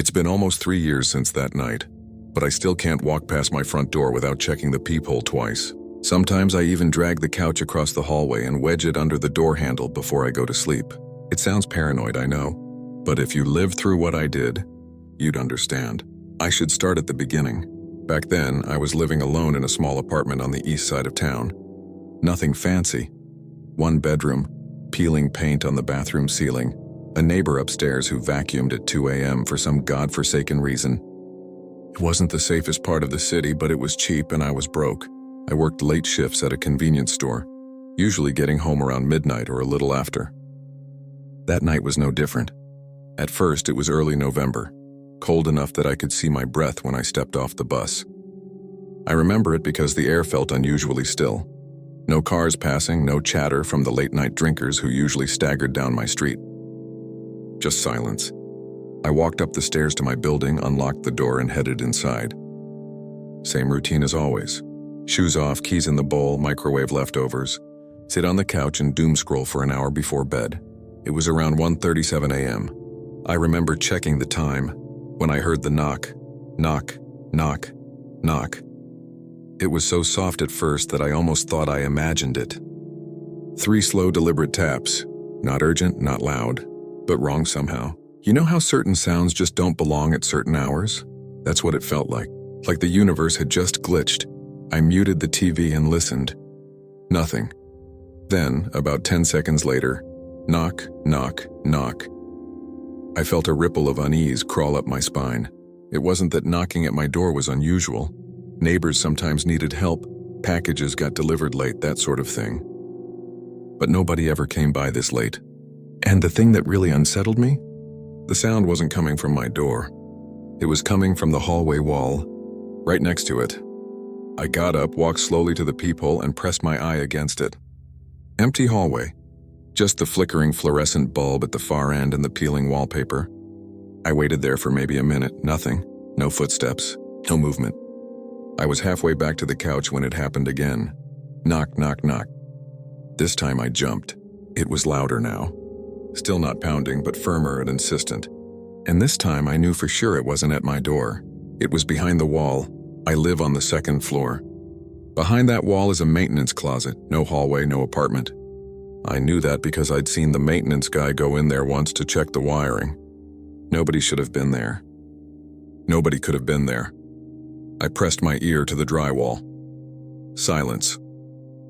It's been almost 3 years since that night, but I still can't walk past my front door without checking the peephole twice. Sometimes I even drag the couch across the hallway and wedge it under the door handle before I go to sleep. It sounds paranoid, I know, but if you lived through what I did, you'd understand. I should start at the beginning. Back then, I was living alone in a small apartment on the east side of town. Nothing fancy. One bedroom, peeling paint on the bathroom ceiling, a neighbor upstairs who vacuumed at 2 a.m. for some godforsaken reason. It wasn't the safest part of the city, but it was cheap and I was broke. I worked late shifts at a convenience store, usually getting home around midnight or a little after. That night was no different. At first, it was early November, cold enough that I could see my breath when I stepped off the bus. I remember it because the air felt unusually still. No cars passing, no chatter from the late-night drinkers who usually staggered down my street. Just silence. I walked up the stairs to my building, unlocked the door, and headed inside. Same routine as always. Shoes off, keys in the bowl, microwave leftovers. Sit on the couch and doom scroll for an hour before bed. It was around 1:37 a.m. I remember checking the time when I heard the knock, knock, knock, knock. It was so soft at first that I almost thought I imagined it. 3 slow, deliberate taps. Not urgent, not loud, but wrong somehow. You know how certain sounds just don't belong at certain hours? That's what it felt like the universe had just glitched. I muted the TV and listened. Nothing. Then, about 10 seconds later, knock, knock, knock. I felt a ripple of unease crawl up my spine. It wasn't that knocking at my door was unusual. Neighbors sometimes needed help, packages got delivered late, that sort of thing. But nobody ever came by this late. And the thing that really unsettled me? The sound wasn't coming from my door. It was coming from the hallway wall, right next to it. I got up, walked slowly to the peephole, and pressed my eye against it. Empty hallway. Just the flickering fluorescent bulb at the far end and the peeling wallpaper. I waited there for maybe a minute. Nothing. No footsteps. No movement. I was halfway back to the couch when it happened again. Knock, knock, knock. This time I jumped. It was louder now. Still not pounding, but firmer and insistent. And this time I knew for sure it wasn't at my door. It was behind the wall. I live on the 2nd floor. Behind that wall is a maintenance closet. No hallway, no apartment. I knew that because I'd seen the maintenance guy go in there once to check the wiring. Nobody should have been there. Nobody could have been there. I pressed my ear to the drywall. Silence.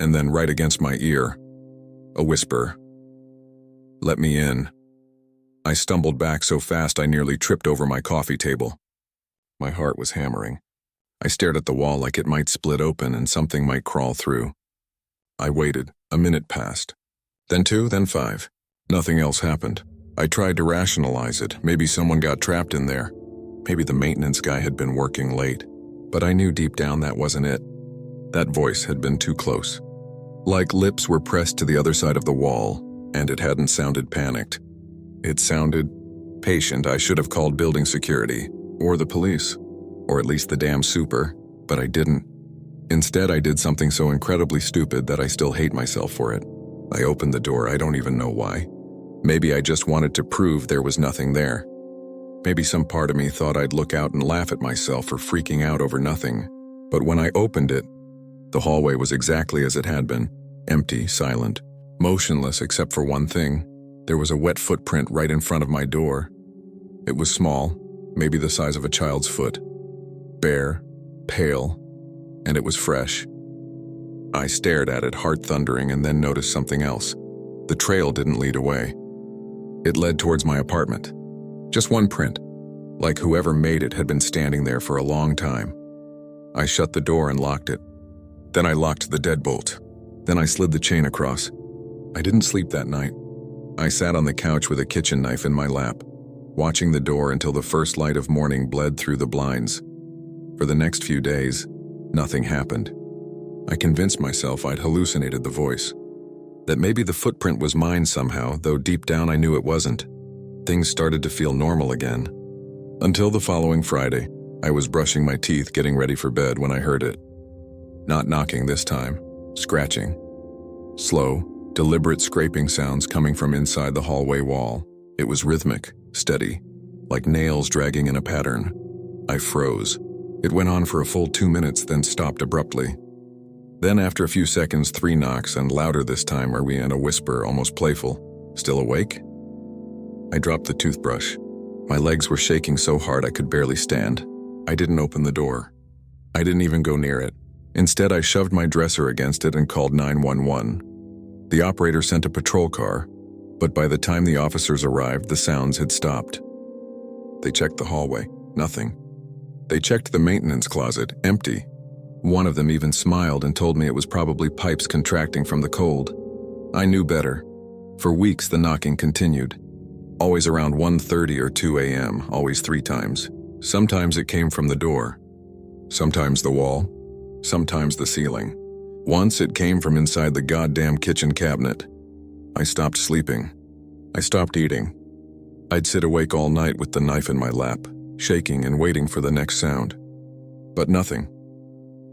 And then right against my ear, a whisper. Let me in. I stumbled back so fast I nearly tripped over my coffee table. My heart was hammering. I stared at the wall like it might split open and something might crawl through. I waited. A minute passed. Then 2, then 5. Nothing else happened. I tried to rationalize it. Maybe someone got trapped in there. Maybe the maintenance guy had been working late. But I knew deep down that wasn't it. That voice had been too close. Like lips were pressed to the other side of the wall, and it hadn't sounded panicked. It sounded patient. I should have called building security, or the police, or at least the damn super, but I didn't. Instead, I did something so incredibly stupid that I still hate myself for it. I opened the door. I don't even know why. Maybe I just wanted to prove there was nothing there. Maybe some part of me thought I'd look out and laugh at myself for freaking out over nothing. But when I opened it, the hallway was exactly as it had been. Empty, silent, motionless except for one thing. There was a wet footprint right in front of my door. It was small, maybe the size of a child's foot. Bare, pale, and it was fresh. I stared at it, heart thundering, and then noticed something else. The trail didn't lead away. It led towards my apartment. Just one print, like whoever made it had been standing there for a long time. I shut the door and locked it. Then I locked the deadbolt. Then I slid the chain across. I didn't sleep that night. I sat on the couch with a kitchen knife in my lap, watching the door until the first light of morning bled through the blinds. For the next few days, nothing happened. I convinced myself I'd hallucinated the voice. That maybe the footprint was mine somehow, though deep down I knew it wasn't. Things started to feel normal again. Until the following Friday, I was brushing my teeth getting ready for bed when I heard it. Not knocking this time, scratching. Slow, deliberate scraping sounds coming from inside the hallway wall. It was rhythmic, steady, like nails dragging in a pattern. I froze. It went on for a full 2 minutes, then stopped abruptly. Then after a few seconds, 3 knocks, and louder this time, are we in a whisper, almost playful. "Still awake?" I dropped the toothbrush. My legs were shaking so hard I could barely stand. I didn't open the door. I didn't even go near it. Instead, I shoved my dresser against it and called 911. The operator sent a patrol car, but by the time the officers arrived, the sounds had stopped. They checked the hallway. Nothing. They checked the maintenance closet. Empty. One of them even smiled and told me it was probably pipes contracting from the cold. I knew better. For weeks, the knocking continued. Always around 1:30 or 2 a.m., always 3 times. Sometimes it came from the door. Sometimes the wall. Sometimes the ceiling. Once it came from inside the goddamn kitchen cabinet. I stopped sleeping. I stopped eating. I'd sit awake all night with the knife in my lap, shaking and waiting for the next sound. But nothing.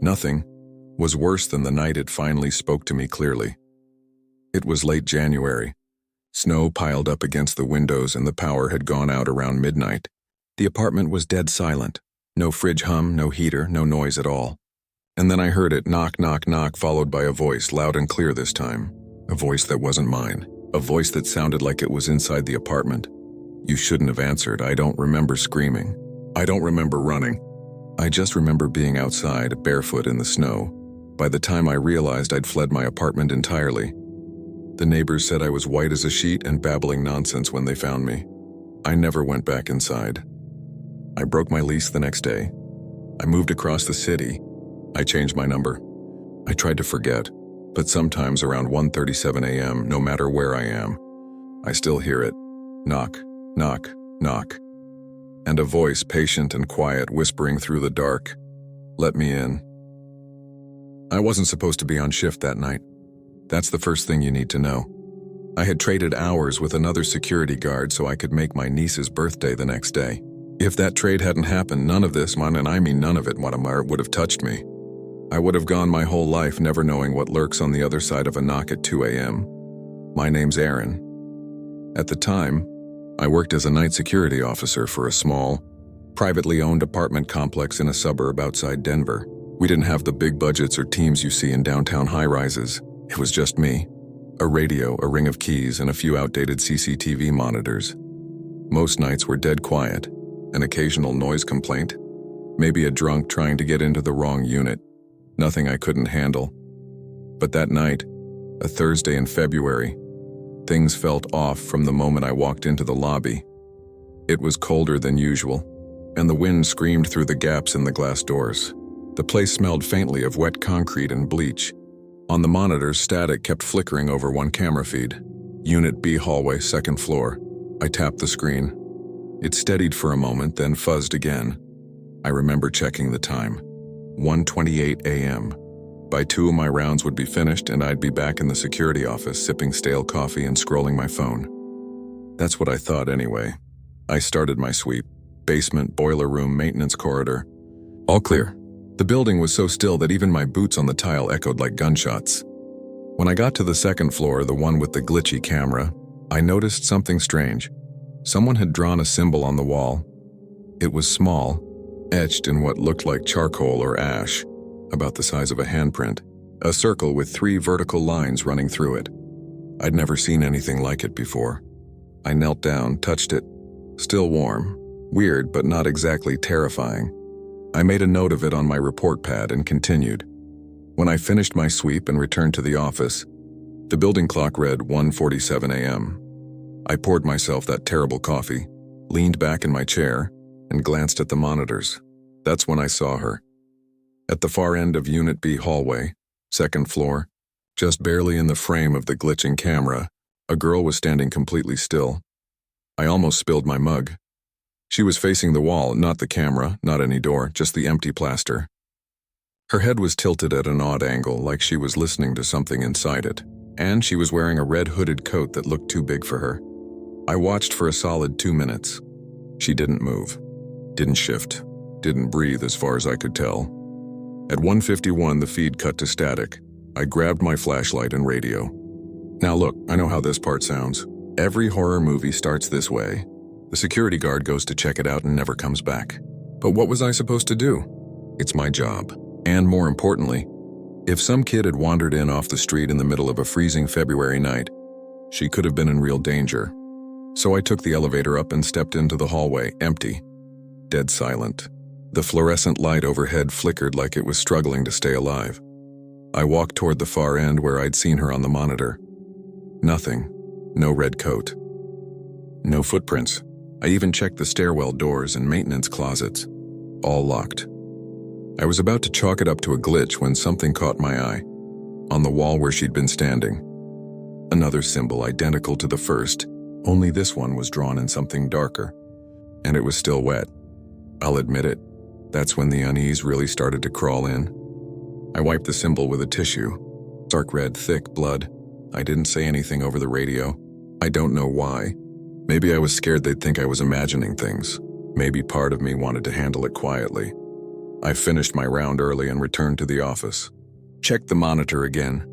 Nothing was worse than the night it finally spoke to me clearly. It was late January. Snow piled up against the windows and the power had gone out around midnight. The apartment was dead silent. No fridge hum, no heater, no noise at all. And then I heard it knock, knock, knock, followed by a voice, loud and clear this time. A voice that wasn't mine. A voice that sounded like it was inside the apartment. You shouldn't have answered. I don't remember screaming. I don't remember running. I just remember being outside, barefoot in the snow. By the time I realized I'd fled my apartment entirely. The neighbors said I was white as a sheet and babbling nonsense when they found me. I never went back inside. I broke my lease the next day. I moved across the city. I changed my number. I tried to forget, but sometimes around 1:37 a.m., no matter where I am, I still hear it. Knock, knock, knock. And a voice, patient and quiet, whispering through the dark, "Let me in." I wasn't supposed to be on shift that night. That's the first thing you need to know. I had traded hours with another security guard so I could make my niece's birthday the next day. If that trade hadn't happened, none of this, and I mean none of it, would have touched me. I would have gone my whole life never knowing what lurks on the other side of a knock at 2 a.m. My name's Aaron. At the time, I worked as a night security officer for a small, privately owned apartment complex in a suburb outside Denver. We didn't have the big budgets or teams you see in downtown high-rises. It was just me, a radio, a ring of keys, and a few outdated CCTV monitors. Most nights were dead quiet, an occasional noise complaint, maybe a drunk trying to get into the wrong unit. Nothing I couldn't handle. But that night, a Thursday in February, things felt off from the moment I walked into the lobby. It was colder than usual, and the wind screamed through the gaps in the glass doors. The place smelled faintly of wet concrete and bleach. On the monitors, static kept flickering over one camera feed. Unit B hallway, 2nd floor. I tapped the screen. It steadied for a moment, then fuzzed again. I remember checking the time. 1:28 a.m. By 2, my rounds would be finished and I'd be back in the security office sipping stale coffee and scrolling my phone. That's what I thought anyway. I started my sweep. Basement, boiler room, maintenance corridor. All clear. The building was so still that even my boots on the tile echoed like gunshots. When I got to the 2nd floor, the one with the glitchy camera, I noticed something strange. Someone had drawn a symbol on the wall. It was small, etched in what looked like charcoal or ash, about the size of a handprint, a circle with 3 vertical lines running through it. I'd never seen anything like it before. I knelt down, touched it. Still warm. Weird, but not exactly terrifying. I made a note of it on my report pad and continued. When I finished my sweep and returned to the office, the building clock read 1:47 a.m. I poured myself that terrible coffee, leaned back in my chair, and glanced at the monitors. That's when I saw her. At the far end of Unit B hallway, 2nd floor, just barely in the frame of the glitching camera, a girl was standing completely still. I almost spilled my mug. She was facing the wall, not the camera, not any door, just the empty plaster. Her head was tilted at an odd angle, like she was listening to something inside it, and she was wearing a red hooded coat that looked too big for her. I watched for a solid 2 minutes. She didn't move, didn't shift, didn't breathe as far as I could tell. At 1:51, the feed cut to static. I grabbed my flashlight and radio. Now look, I know how this part sounds. Every horror movie starts this way. The security guard goes to check it out and never comes back. But what was I supposed to do? It's my job. And more importantly, if some kid had wandered in off the street in the middle of a freezing February night, she could have been in real danger. So I took the elevator up and stepped into the hallway, empty, dead silent. The fluorescent light overhead flickered like it was struggling to stay alive. I walked toward the far end where I'd seen her on the monitor. Nothing. No red coat. No footprints. I even checked the stairwell doors and maintenance closets. All locked. I was about to chalk it up to a glitch when something caught my eye. On the wall where she'd been standing. Another symbol identical to the first, only this one was drawn in something darker. And it was still wet. I'll admit it. That's when the unease really started to crawl in. I wiped the symbol with a tissue. Dark red, thick blood. I didn't say anything over the radio. I don't know why. Maybe I was scared they'd think I was imagining things. Maybe part of me wanted to handle it quietly. I finished my round early and returned to the office. Checked the monitor again.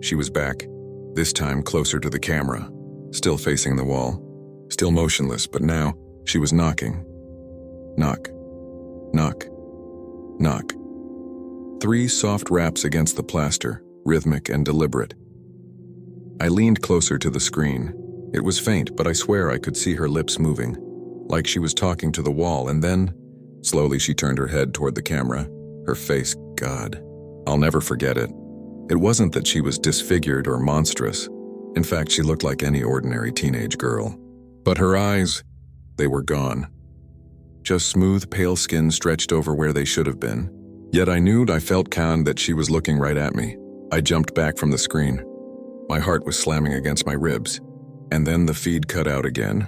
She was back, this time closer to the camera, still facing the wall, still motionless, but now she was knocking. Knock. Knock. Knock. 3 soft raps against the plaster, rhythmic and deliberate. I leaned closer to the screen. It was faint, but I swear I could see her lips moving, like she was talking to the wall, and then, slowly she turned her head toward the camera. Her face, God, I'll never forget it. It wasn't that she was disfigured or monstrous. In fact, she looked like any ordinary teenage girl. But her eyes, they were gone. Just smooth, pale skin stretched over where they should have been. Yet I felt that she was looking right at me. I jumped back from the screen. My heart was slamming against my ribs. And then the feed cut out again.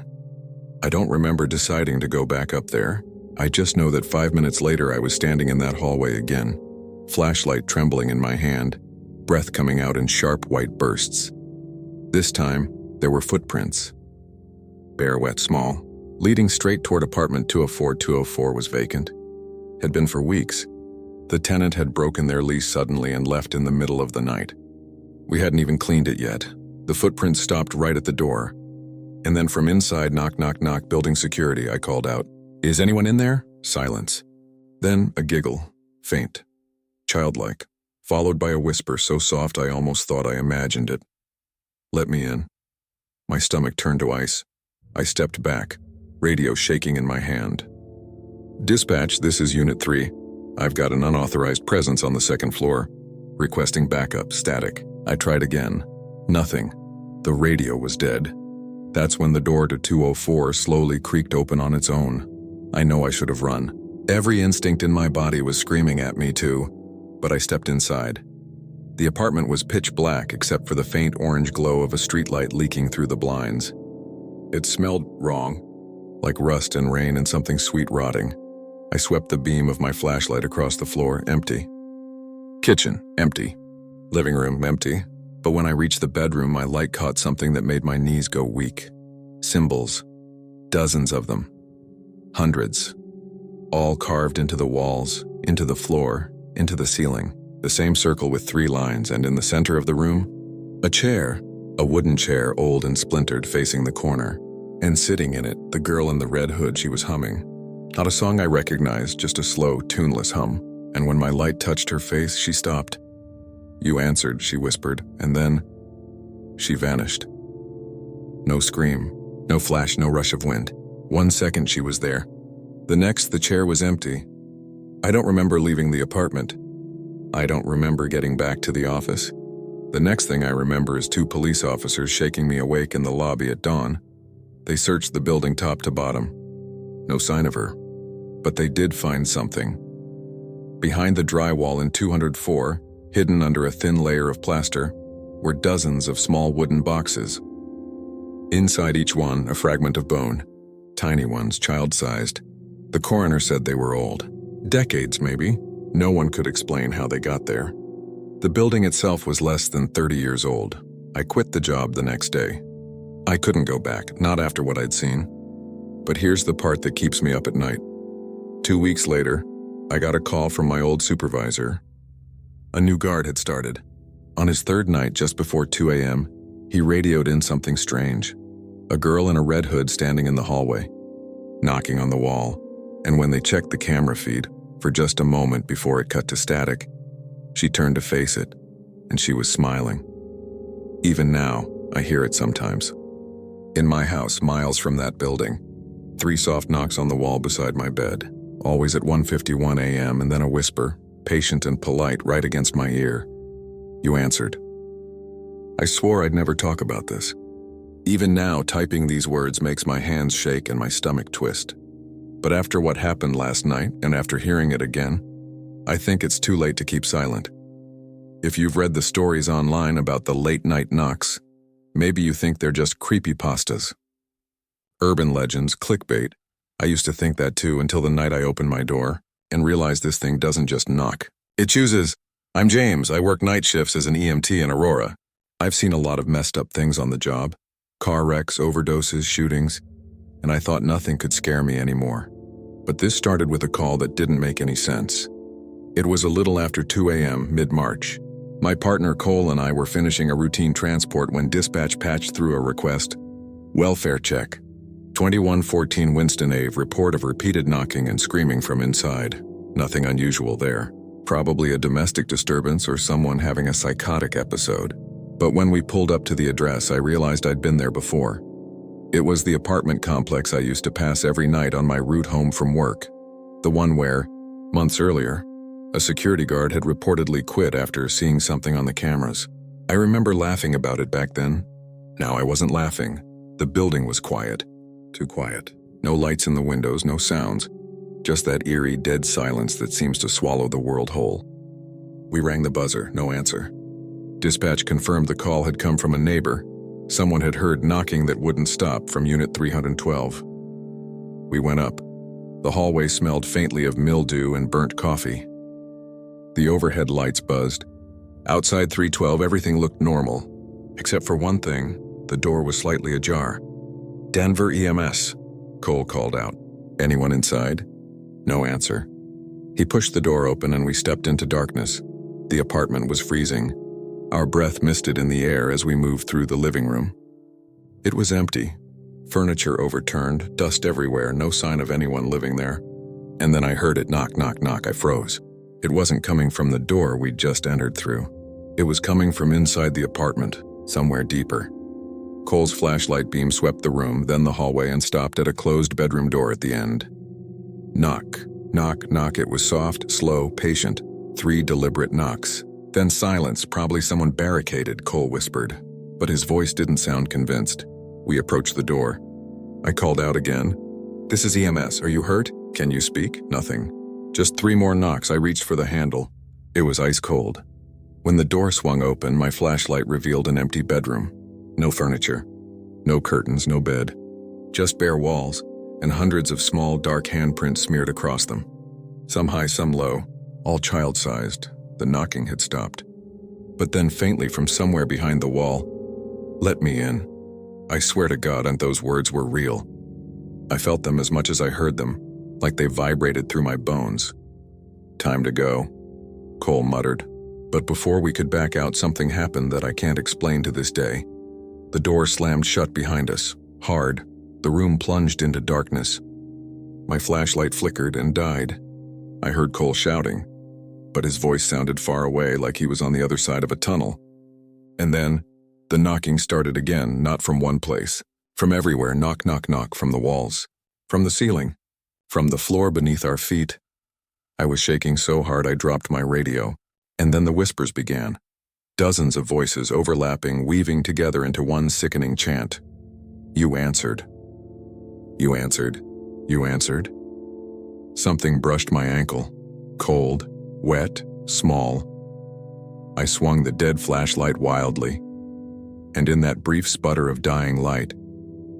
I don't remember deciding to go back up there. I just know that 5 minutes later I was standing in that hallway again, flashlight trembling in my hand, breath coming out in sharp white bursts. This time, there were footprints. Bare, wet, small, leading straight toward apartment 204. 204 was vacant. Had been for weeks. The tenant had broken their lease suddenly and left in the middle of the night. We hadn't even cleaned it yet. The footprints stopped right at the door. And then from inside, knock, knock, knock, building security, I called out, "Is anyone in there?" Silence. Then a giggle, faint, childlike, followed by a whisper so soft I almost thought I imagined it. "Let me in." My stomach turned to ice. I stepped back, radio shaking in my hand. "Dispatch, this is Unit 3. I've got an unauthorized presence on the second floor. Requesting backup, static." I tried again. Nothing. The radio was dead. That's when the door to 204 slowly creaked open on its own. I know I should have run. Every instinct in my body was screaming at me too, but I stepped inside. The apartment was pitch black except for the faint orange glow of a streetlight leaking through the blinds. It smelled wrong, like rust and rain and something sweet rotting. I swept the beam of my flashlight across the floor, empty. Kitchen, empty. Living room, empty. But when I reached the bedroom, my light caught something that made my knees go weak. Symbols. Dozens of them. Hundreds. All carved into the walls, into the floor, into the ceiling. The same circle with 3 lines, and in the center of the room, a chair. A wooden chair, old and splintered, facing the corner. And sitting in it, the girl in the red hood she was humming. Not a song I recognized, just a slow, tuneless hum. And when my light touched her face, she stopped. "You answered," she whispered, and then she vanished. No scream, no flash, no rush of wind. 1 second she was there. The next, the chair was empty. I don't remember leaving the apartment. I don't remember getting back to the office. The next thing I remember is 2 police officers shaking me awake in the lobby at dawn. They searched the building top to bottom. No sign of her. But they did find something. Behind the drywall in 204, hidden under a thin layer of plaster, were dozens of small wooden boxes. Inside each one, a fragment of bone. Tiny ones, child-sized. The coroner said they were old. Decades, maybe. No one could explain how they got there. The building itself was less than 30 years old. I quit the job the next day. I couldn't go back, not after what I'd seen. But here's the part that keeps me up at night. 2 weeks later, I got a call from my old supervisor. A new guard had started. On his 3rd night, just before 2 a.m., he radioed in something strange. A girl in a red hood standing in the hallway, knocking on the wall, and when they checked the camera feed, for just a moment before it cut to static, she turned to face it, and she was smiling. Even now, I hear it sometimes. In my house, miles from that building, 3 soft knocks on the wall beside my bed, always at 1:51 a.m., and then a whisper, patient and polite, right against my ear. You answered. I swore I'd never talk about this. Even now, typing these words makes my hands shake and my stomach twist. But after what happened last night, and after hearing it again, I think it's too late to keep silent. If you've read the stories online about the late-night knocks, maybe you think they're just creepypastas. Urban legends, clickbait. I used to think that too until the night I opened my door and realized this thing doesn't just knock. It chooses. I'm James. I work night shifts as an EMT in Aurora. I've seen a lot of messed up things on the job. Car wrecks, overdoses, shootings, and I thought nothing could scare me anymore. But this started with a call that didn't make any sense. It was a little after 2 a.m., mid-March. My partner Cole and I were finishing a routine transport when dispatch patched through a request. Welfare check. 2114 Winston Ave, report of repeated knocking and screaming from inside. Nothing unusual there. Probably a domestic disturbance or someone having a psychotic episode. But when we pulled up to the address, I realized I'd been there before. It was the apartment complex I used to pass every night on my route home from work. The one where, months earlier, a security guard had reportedly quit after seeing something on the cameras. I remember laughing about it back then. Now I wasn't laughing. The building was quiet. Too quiet. No lights in the windows, no sounds. Just that eerie, dead silence that seems to swallow the world whole. We rang the buzzer, no answer. Dispatch confirmed the call had come from a neighbor. Someone had heard knocking that wouldn't stop from Unit 312. We went up. The hallway smelled faintly of mildew and burnt coffee. The overhead lights buzzed. Outside 312, everything looked normal. Except for one thing, the door was slightly ajar. Denver EMS, Cole called out. Anyone inside? No answer. He pushed the door open and we stepped into darkness. The apartment was freezing. Our breath misted in the air as we moved through the living room. It was empty. Furniture overturned, dust everywhere, no sign of anyone living there. And then I heard it knock, knock, knock. I froze. It wasn't coming from the door we'd just entered through. It was coming from inside the apartment, somewhere deeper. Cole's flashlight beam swept the room, then the hallway, and stopped at a closed bedroom door at the end. Knock, knock, knock. It was soft, slow, patient. 3 deliberate knocks. Then silence, probably someone barricaded, Cole whispered. But his voice didn't sound convinced. We approached the door. I called out again. This is EMS. Are you hurt? Can you speak? Nothing. Just 3 more knocks. I reached for the handle. It was ice cold. When the door swung open, my flashlight revealed an empty bedroom. No furniture. No curtains, no bed. Just bare walls, and hundreds of small, dark handprints smeared across them. Some high, some low, all child-sized. The knocking had stopped. But then faintly from somewhere behind the wall, "Let me in." I swear to God, and those words were real. I felt them as much as I heard them, like they vibrated through my bones. "Time to go," Cole muttered. But before we could back out, something happened that I can't explain to this day. The door slammed shut behind us, hard. The room plunged into darkness. My flashlight flickered and died. I heard Cole shouting, but his voice sounded far away, like he was on the other side of a tunnel. And then, the knocking started again, not from one place. From everywhere, knock, knock, knock, from the walls, from the ceiling, from the floor beneath our feet. I was shaking so hard I dropped my radio, and then the whispers began. Dozens of voices overlapping, weaving together into one sickening chant. You answered. You answered. You answered. Something brushed my ankle. Cold, wet, small. I swung the dead flashlight wildly. And in that brief sputter of dying light,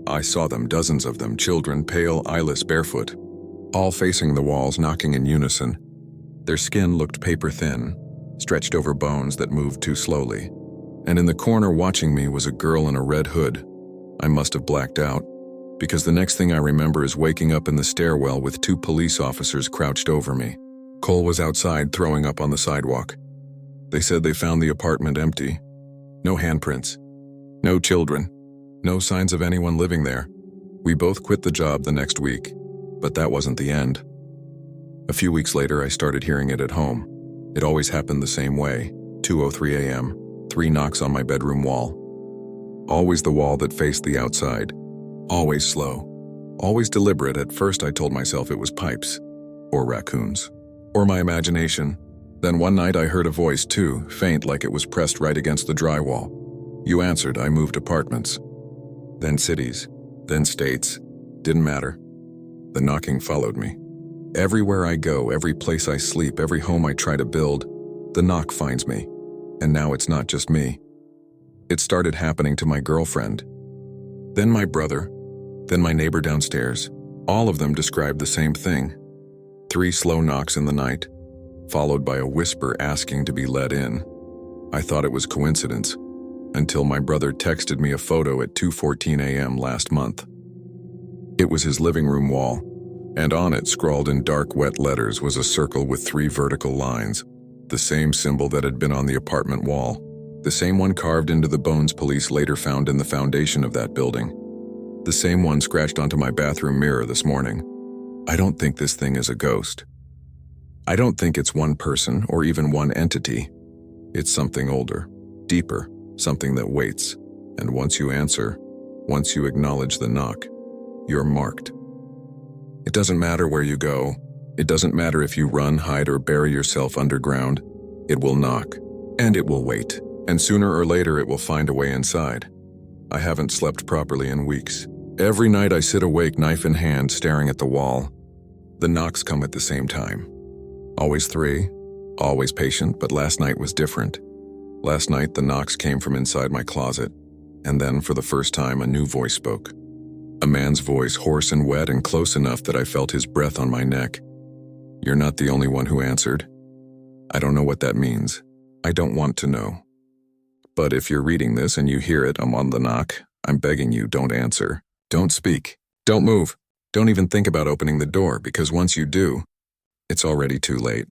I saw them, dozens of them, children, pale, eyeless, barefoot, all facing the walls, knocking in unison. Their skin looked paper thin, stretched over bones that moved too slowly. And in the corner watching me was a girl in a red hood. I must have blacked out, because the next thing I remember is waking up in the stairwell with 2 police officers crouched over me. Cole was outside throwing up on the sidewalk. They said they found the apartment empty. No handprints. No children. No signs of anyone living there. We both quit the job the next week, but that wasn't the end. A few weeks later, I started hearing it at home. It always happened the same way. 2:03 a.m., 3 knocks on my bedroom wall. Always the wall that faced the outside. Always slow. Always deliberate. At first I told myself it was pipes, or raccoons, or my imagination. Then one night I heard a voice too, faint like it was pressed right against the drywall. You answered. I moved apartments. Then cities. Then states. Didn't matter. The knocking followed me. Everywhere I go, every place I sleep, every home I try to build, the knock finds me. And now it's not just me. It started happening to my girlfriend. Then my brother. Then my neighbor downstairs. All of them described the same thing. 3 slow knocks in the night, followed by a whisper asking to be let in. I thought it was coincidence, until my brother texted me a photo at 2:14 a.m. last month. It was his living room wall, and on it, scrawled in dark, wet letters, was a circle with 3 vertical lines, the same symbol that had been on the apartment wall, the same one carved into the bones police later found in the foundation of that building, the same one scratched onto my bathroom mirror this morning. I don't think this thing is a ghost. I don't think it's one person or even one entity. It's something older, deeper, something that waits, and once you answer, once you acknowledge the knock, you're marked. It doesn't matter where you go. It doesn't matter if you run, hide, or bury yourself underground. It will knock, and it will wait, and sooner or later it will find a way inside. I haven't slept properly in weeks. Every night I sit awake, knife in hand, staring at the wall. The knocks come at the same time. Always 3, always patient, but last night was different. Last night the knocks came from inside my closet, and then for the first time a new voice spoke. A man's voice, hoarse and wet and close enough that I felt his breath on my neck. You're not the only one who answered. I don't know what that means. I don't want to know. But if you're reading this and you hear it, I'm on the knock. I'm begging you, don't answer. Don't speak. Don't move. Don't even think about opening the door, because once you do, it's already too late.